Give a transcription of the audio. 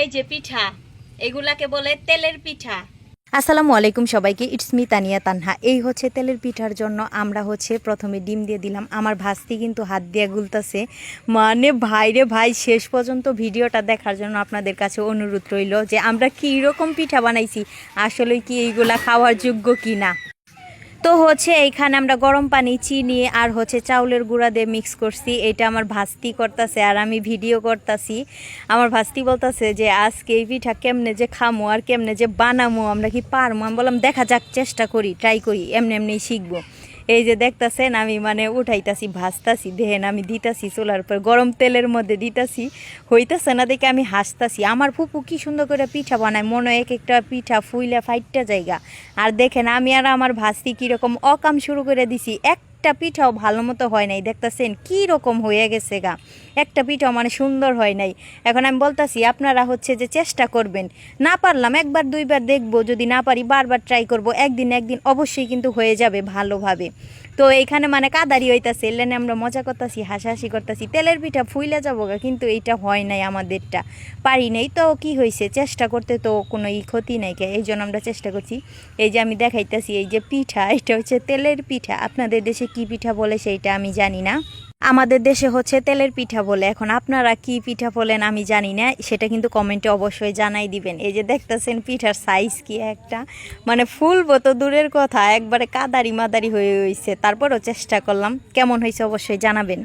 এই যে পিঠা, এগুলাকে বলে তেলের পিঠা। আসসালামু আলাইকুম সবাইকে, ইটস মি তানিয়া তানহা। এই হচ্ছে তেলের পিঠার জন্য আমরা প্রথমে ডিম দিয়ে দিলাম। আমার ভাস্তি কিন্তু হাত দিয়ে গুলতাছে, মানে ভাইরে ভাই, শেষ পর্যন্ত ভিডিওটা দেখার জন্য আপনাদের কাছে অনুরোধ রইল যে আমরা কী রকম পিঠা বানাইছি, আসলে কি এইগুলা খাওয়ার যোগ্য কি না। তো এইখানে আমরা গরম পানি, চিনি আর চাউলের গুঁড়া দিয়ে মিক্স করছি। এটা আমার ভাস্তি করতেছে আর আমি ভিডিও করতেছি। আমার ভাস্তি বলতেছে যে আজকে এই পিঠা কেমনে যে খামো আর কেমনে যে বানামো, আমরা কি পারবো। আমি বললাম দেখা যাক, চেষ্টা করি, ট্রাই করি, এমনি এমনি শিখবো। এই যে দেখতেছেন আমি উঠাইতাছি, ভাজতাছি, দেখেন আমি দিতাছি চুলার উপর, গরম তেলের মধ্যে দিতাছি, হইতাছে না দেখে আমি হাসতাছি। আমার ফুপু কি সুন্দর করে পিঠা বানায়, মনে এক একটা পিঠা ফুইলা ফাইটটা জায়গা। আর দেখেন আমি আর আমার ভাস্তি কীরকম অকাম শুরু করে দিছি, একটা পিঠাও ভালো মতো হয় নাই। দেখতেছেন কী রকম হয়ে গেছে গা, একটা পিঠাও সুন্দর হয় নাই। এখন আমি বলতাছি আপনারা যে চেষ্টা করবেন, না পারলাম একবার দুইবার দেখবো, যদি না পারি বারবার ট্রাই করব, একদিন একদিন অবশ্যই কিন্তু হয়ে যাবে ভালোভাবে। তো এইখানে কাদারি হইতাছে, এলেনে আমরা মজা করতেছি, হাসাহাসি করতেছি, তেলের পিঠা ফুইলে যাবো গা, কিন্তু এইটা হয় নাই, আমাদেরটা পারি নাই। তো কি হয়েছে, চেষ্টা করতে তো কোনো ক্ষতি নাই, এই জন্য আমরা চেষ্টা করছি। এই যে আমি দেখাইতেছি, এই যে পিঠা, এটা হচ্ছে তেলের পিঠা। আপনাদের দেশে কি পিঠা বলে সেইটা আমি জানি না, আমাদের দেশে তেলের পিঠা বলে। এখন আপনারা কি পিঠা বলেন আমি জানি না, সেটা কিন্তু কমেন্টে অবশ্যই জানাই দিবেন। এই যে দেখতেছেন পিঠার সাইজ কি একটা, ফুলবো তো দূরের কথা, একবারে কাদারি মাদারি হয়ে হয়েছে। তারপরও চেষ্টা করলাম, কেমন হয়েছে অবশ্যই জানাবেন।